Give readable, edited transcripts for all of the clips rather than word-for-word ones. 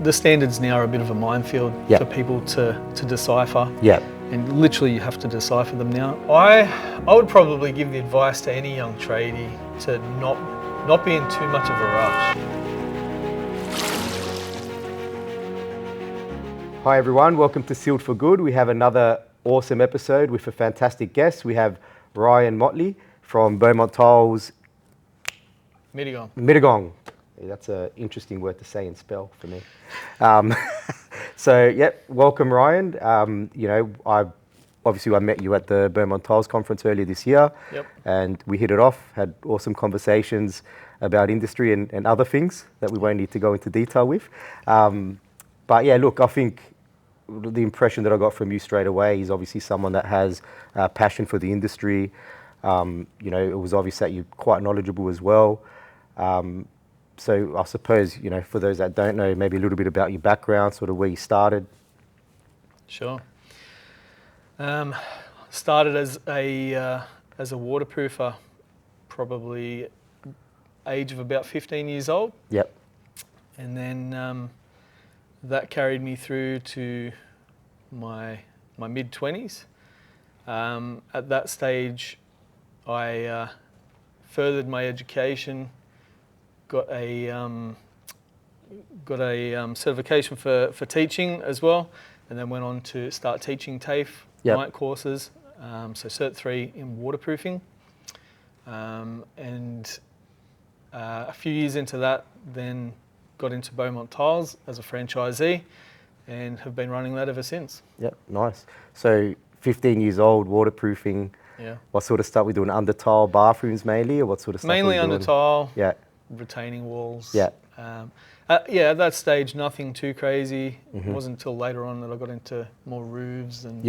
the standards now are a bit of a minefield Yep. for people to decipher. Yeah. And literally you have to decipher them now. I would probably give the advice to any young tradie to not be in too much of a rush. Hi everyone, welcome to Sealed for Good. We have another awesome episode with a fantastic guest. We have Ryan Mottley from Beaumont Tiles. Mittagong. Yeah, that's an interesting word to say and spell for me. So, yep, welcome Ryan. I met you at the Beaumont Tiles conference earlier this year. Yep. And we hit it off, had awesome conversations about industry and other things that we won't need to go into detail with. But yeah, look, I think the impression that I got from you straight away is obviously someone that has passion for the industry. It was obvious that you're quite knowledgeable as well. So I suppose, for those that don't know, maybe a little bit about your background, sort of where you started. Sure. Started as a waterproofer, probably age of about 15 years old. Yep. And then that carried me through to my mid-20s. At that stage, I furthered my education, got a certification for teaching as well, and then went on to start teaching TAFE night courses, so Cert 3 in waterproofing. And a few years into that, then got into Beaumont Tiles as a franchisee and have been running that ever since. Yep, nice. So 15 years old, waterproofing. Yeah. What sort of stuff we doing? Under tile bathrooms mainly, or what sort of stuff? Mainly under tile. Yeah. Retaining walls. Yeah. At that stage, nothing too crazy. It wasn't until later on that I got into more roofs and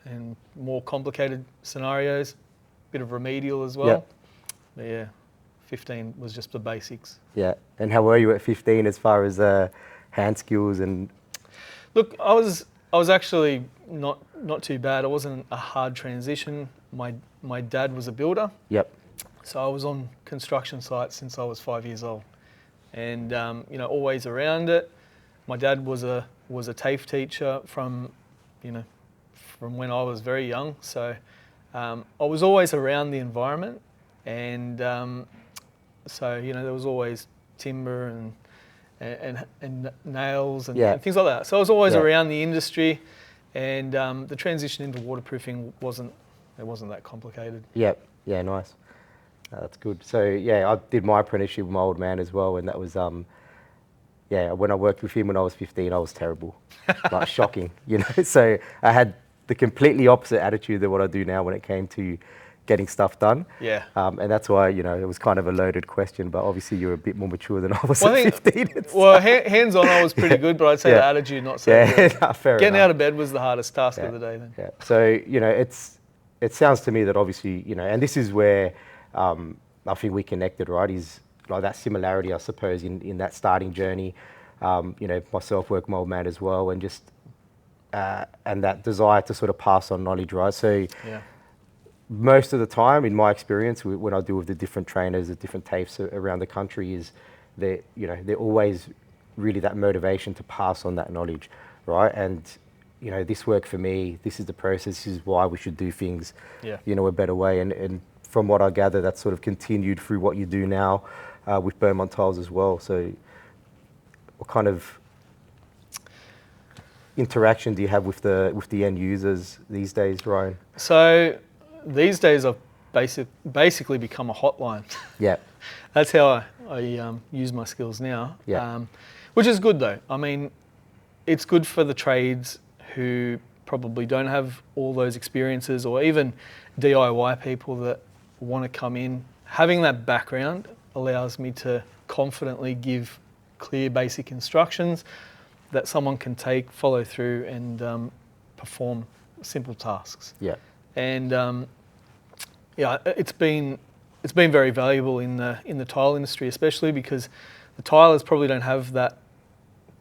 and more complicated scenarios. Bit of remedial as well. Yep. But yeah, 15 was just the basics. Yeah. And how were you at 15 as far as hand skills and? Look, I was actually not too bad. It wasn't a hard transition. My dad was a builder. Yep. So I was on construction sites since I was 5 years old, and always around it. My dad was a TAFE teacher from when I was very young. So I was always around the environment, and so there was always timber and nails and things like that. So I was always around the industry, and the transition into waterproofing wasn't that complicated. Yep. Yeah. Nice. That's good. So yeah, I did my apprenticeship with my old man as well, and that was when I worked with him when I was 15, I was terrible, like shocking, So I had the completely opposite attitude than what I do now when it came to getting stuff done. Yeah. And that's why it was kind of a loaded question, but obviously you're a bit more mature than I was at 15. Hands-on I was pretty good, but I'd say the attitude not so good. Nah, fair Getting enough. out of bed was the hardest task of the day then. Yeah. So it sounds to me that obviously and this is where I think we connected, right? Is like that similarity, I suppose, in that starting journey. Myself, work my old man as well, and just and that desire to sort of pass on knowledge, right? So most of the time, in my experience, when I deal with the different trainers, the different TAFEs around the country, is they're always really that motivation to pass on that knowledge, right? And this worked for me. This is the process. This is why we should do things, a better way. And from what I gather, that's sort of continued through what you do now with Beaumont Tiles as well. So what kind of interaction do you have with the end users these days, Ryan? So these days I've basically become a hotline. Yeah. That's how I use my skills now. Yeah. Which is good though. I mean, it's good for the trades who probably don't have all those experiences, or even DIY people that want to come in. Having that background allows me to confidently give clear basic instructions that someone can take, follow through, and perform simple tasks. Yeah. And it's been very valuable in the tile industry, especially because the tilers probably don't have that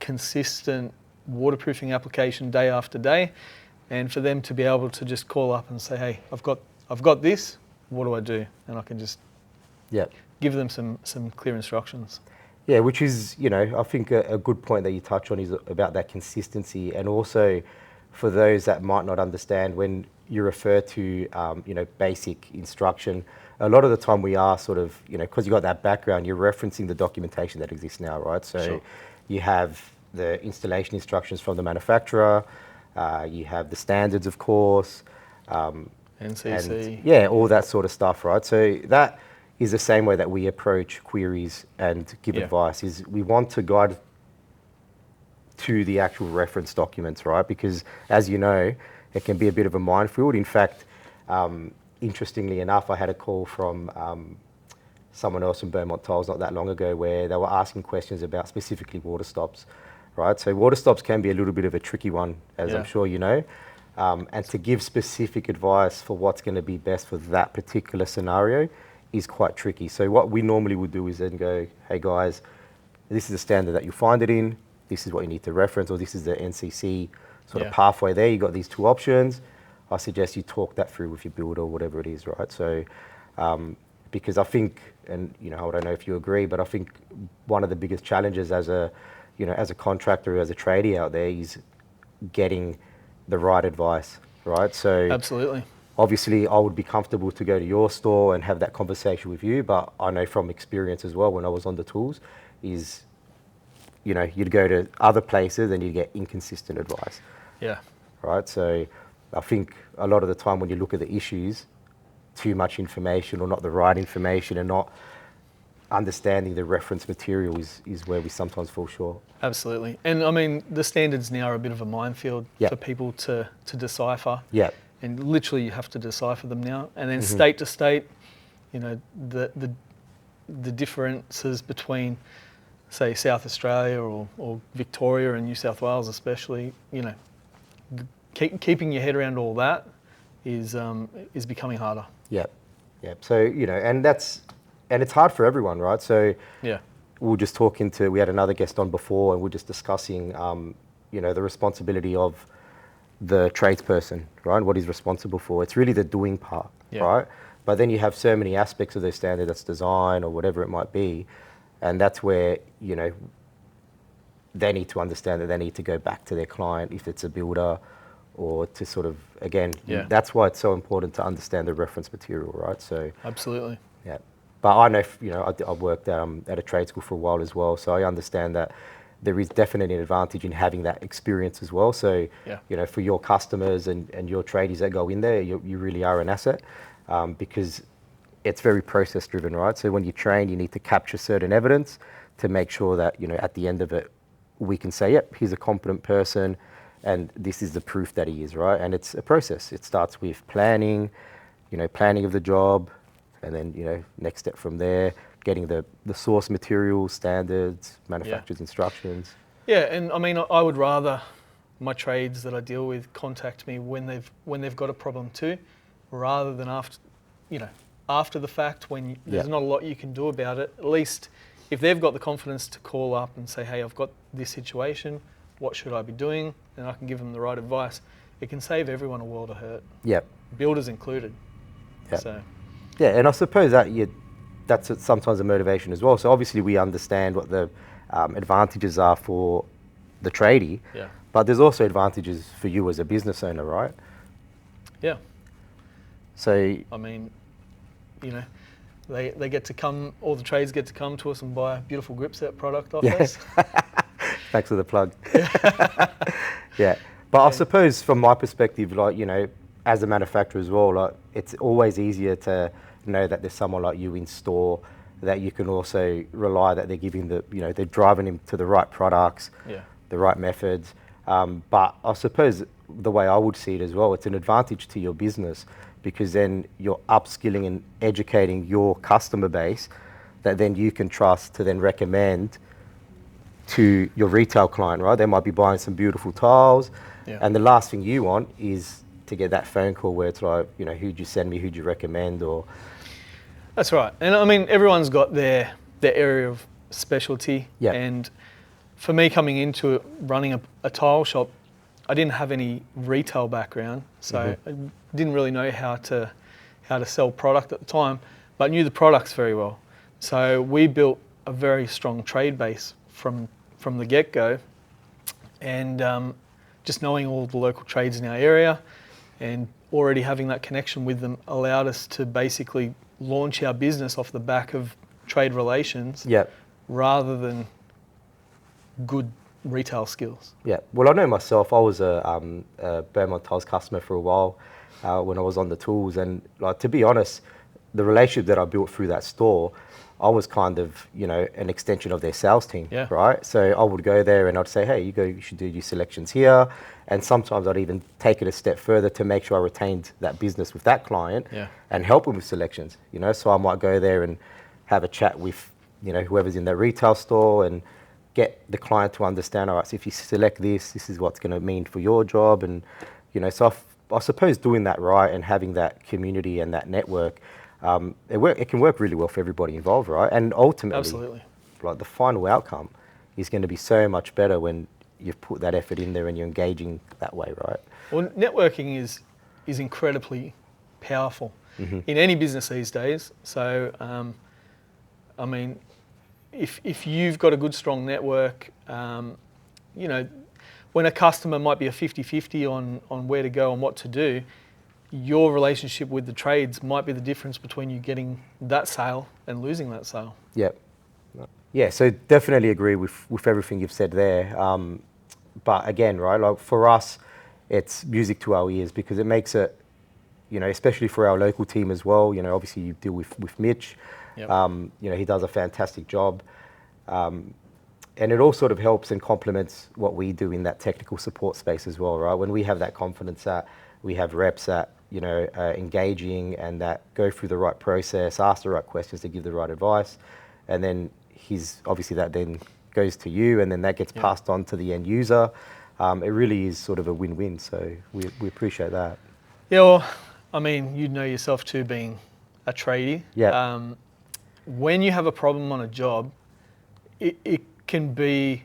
consistent waterproofing application day after day, and for them to be able to just call up and say, hey, I've got this, what do I do? And I can just give them some clear instructions. Yeah, which is, I think a good point that you touch on is about that consistency, and also for those that might not understand, when you refer to, basic instruction, a lot of the time we are sort of, because you got that background, you're referencing the documentation that exists now, right? So Sure. you have the installation instructions from the manufacturer, you have the standards, of course, NCC. and yeah, all that sort of stuff, right? So that is the same way that we approach queries and give advice, is we want to guide to the actual reference documents, right? Because as you know, it can be a bit of a minefield. In fact, interestingly enough, I had a call from someone else from Beaumont Tiles not that long ago where they were asking questions about specifically water stops, right? So water stops can be a little bit of a tricky one, as I'm sure you know. And to give specific advice for what's going to be best for that particular scenario is quite tricky. So what we normally would do is then go, hey guys, this is the standard that you'll find it in, this is what you need to reference, or this is the NCC sort of pathway there. You've got these two options. I suggest you talk that through with your builder or whatever it is, right? So, because I think, and I don't know if you agree, but I think one of the biggest challenges as a contractor, as a tradie out there, is getting the right advice, right? So Absolutely. obviously I would be comfortable to go to your store and have that conversation with you, but I know from experience as well, when I was on the tools, is, you'd go to other places and you'd get inconsistent advice. Yeah. Right? So I think a lot of the time when you look at the issues, too much information or not the right information and not understanding the reference material is where we sometimes fall short. Absolutely. And I mean, the standards now are a bit of a minefield for people to decipher. Yeah. And literally you have to decipher them now. And then state to state, the differences between, say, South Australia or Victoria and New South Wales especially, keeping your head around all that is becoming harder. Yeah. Yeah. So, and it's hard for everyone, right? So Yeah. we were just we had another guest on before, and we we're just discussing, the responsibility of the tradesperson, right? What he's responsible for. It's really the doing part, right? But then you have so many aspects of the standard, that's design or whatever it might be. And that's where, they need to understand that they need to go back to their client if it's a builder, or to sort of, again, that's why it's so important to understand the reference material, right? So Absolutely. Yeah. But I know, I've worked at a trade school for a while as well, so I understand that there is definitely an advantage in having that experience as well. So, for your customers and your tradies that go in there, you really are an asset, because it's very process driven, right? So when you train, you need to capture certain evidence to make sure that, at the end of it, we can say, yep, he's a competent person and this is the proof that he is, right? And it's a process. It starts with planning, planning of the job, and then, next step from there, getting the source materials, standards, manufacturer's instructions. Yeah, and I mean, I would rather my trades that I deal with contact me when they've got a problem too, rather than after the fact, when there's not a lot you can do about it. At least if they've got the confidence to call up and say, hey, I've got this situation, what should I be doing? Then I can give them the right advice. It can save everyone a world of hurt. Yeah. Builders included. Yeah. So. Yeah, and I suppose that's sometimes a motivation as well. So obviously we understand what the advantages are for the tradie, but there's also advantages for you as a business owner, right? Yeah. So I mean, they get to come, all the trades get to come to us and buy a beautiful Gripset product off us. Thanks for the plug. Yeah, but I suppose from my perspective, as a manufacturer as well, it's always easier to know that there's someone like you in store that you can also rely that they're giving they're driving him to the right products, the right methods. But I suppose the way I would see it as well, it's an advantage to your business, because then you're upskilling and educating your customer base that then you can trust to then recommend to your retail client, right? They might be buying some beautiful tiles, and the last thing you want is to get that phone call where it's like, who'd you send me, who'd you recommend, or... That's right. And I mean, everyone's got their area of specialty. Yeah. And for me, coming into it, running a tile shop, I didn't have any retail background, so I didn't really know how to sell product at the time, but knew the products very well. So we built a very strong trade base from the get-go, and just knowing all the local trades in our area and already having that connection with them allowed us to basically launch our business off the back of trade relations, Yep. rather than good retail skills. Yeah. Well, I know myself. I was a Beaumont Tiles customer for a while when I was on the tools, and like, to be honest, the relationship that I built through that store, I was kind of, you know, an extension of their sales team, Yeah. right? So I would go there and I'd say, hey, you should do your selections here. And sometimes I'd even take it a step further to make sure I retained that business with that client, Yeah. and help them with selections, you know? So I might go there and have a chat with, you know, whoever's in their retail store and get the client to understand, all right, so if you select this is what's going to mean for your job. And, you know, so I suppose doing that right and having that community and that network, it can work really well for everybody involved, right? And ultimately, Absolutely. like, the final outcome is going to be so much better when you've put that effort in there and you're engaging that way, right? Well, networking is incredibly powerful in any business these days. So, I mean, if you've got a good, strong network, you know, when a customer might be a 50-50 on where to go and what to do, your relationship with the trades might be the difference between you getting that sale and losing that sale. Yep. Yeah, so definitely agree with everything you've said there. But again, right, like for us, it's music to our ears because it makes it, you know, especially for our local team as well. You know, obviously you deal with Mitch. Yep. You know, he does a fantastic job. And it all sort of helps and complements what we do in that technical support space as well, right? When we have that confidence that we have reps that, you know, engaging and that go through the right process, ask the right questions to give the right advice, and then obviously that then goes to you, and then that gets passed on to the end user. It really is sort of a win-win, so we appreciate that. Yeah, well, I mean, you know yourself too, being a tradie. Yeah. When you have a problem on a job, it can be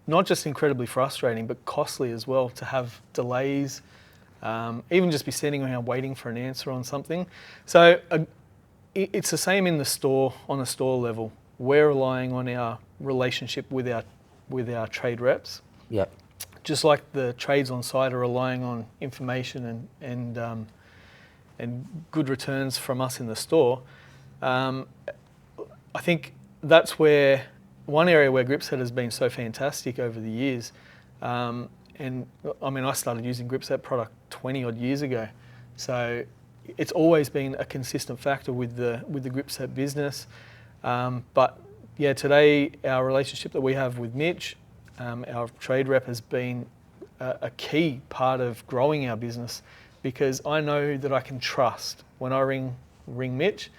not just incredibly frustrating, but costly as well to have delays, even just be sitting around waiting for an answer on something. So it's the same in the store, on a store level. We're relying on our relationship with our trade reps. Yep. Just like the trades on site are relying on information and good returns from us in the store. I think that's where one area where Gripset has been so fantastic over the years. And I mean, I started using Gripset product 20 odd years ago. So it's always been a consistent factor with the Gripset business. But yeah, today our relationship that we have with Mitch, our trade rep, has been a key part of growing our business, because I know that I can trust when I ring Mitch,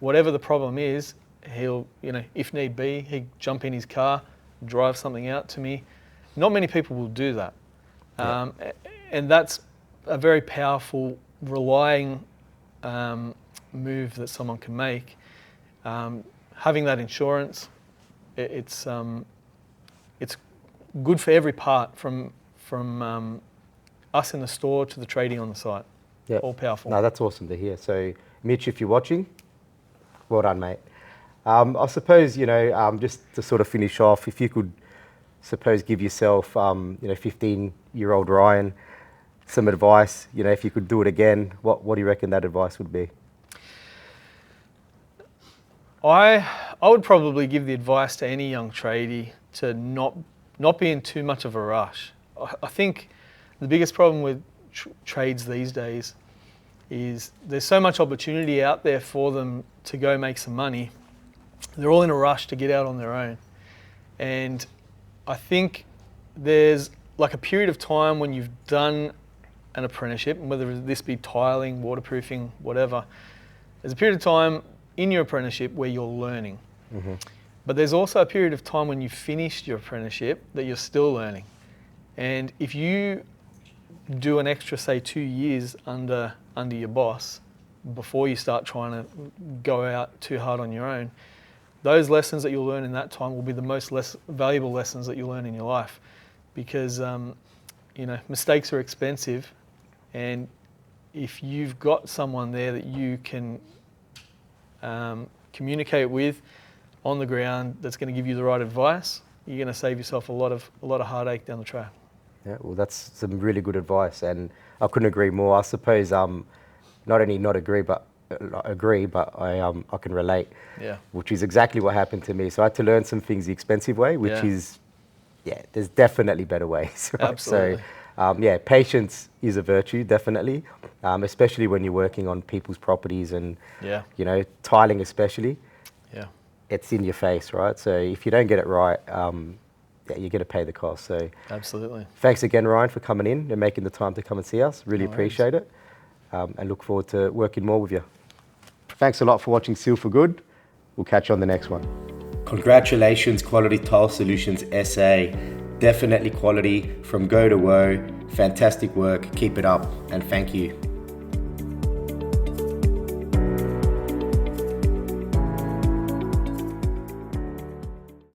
whatever the problem is, he'll, you know, if need be, he'd jump in his car, drive something out to me. Not many people will do that. Yeah. And that's a very powerful, relying move that someone can make. Having that insurance, it's good for every part, from us in the store to the trading on the site. Yeah. All powerful. No, that's awesome to hear. So, Mitch, if you're watching, well done, mate. I suppose, you know, just to sort of finish off, if you could, suppose, give yourself, you know, 15-year-old Ryan some advice, you know, if you could do it again, what do you reckon that advice would be? I would probably give the advice to any young tradie to not be in too much of a rush. I think the biggest problem with trades these days is there's so much opportunity out there for them to go make some money. They're all in a rush to get out on their own. And I think there's like a period of time when you've done an apprenticeship, and whether this be tiling, waterproofing, whatever, there's a period of time in your apprenticeship where you're learning. Mm-hmm. But there's also a period of time when you've finished your apprenticeship that you're still learning. And if you do an extra, say, 2 years under your boss before you start trying to go out too hard on your own, those lessons that you'll learn in that time will be the most valuable lessons that you'll learn in your life. Because you know, mistakes are expensive, and if you've got someone there that you can communicate with, on the ground that's going to give you the right advice, you're going to save yourself a lot of heartache down the track. Yeah, well, that's some really good advice, and I couldn't agree more. I suppose not only not agree, but I can relate. Yeah. Which is exactly what happened to me. So I had to learn some things the expensive way, which is, there's definitely better ways. Right? Absolutely. So patience is a virtue, definitely, especially when you're working on people's properties and tiling especially. Yeah. It's in your face, right? So if you don't get it right, you're going to pay the cost. So absolutely. Thanks again, Ryan, for coming in and making the time to come and see us. Really No appreciate it, and look forward to working more with you. Thanks a lot for watching Seal for Good. We'll catch you on the next one. Congratulations, Quality Tile Solutions SA. Definitely quality from go to woe. Fantastic work. Keep it up, and thank you.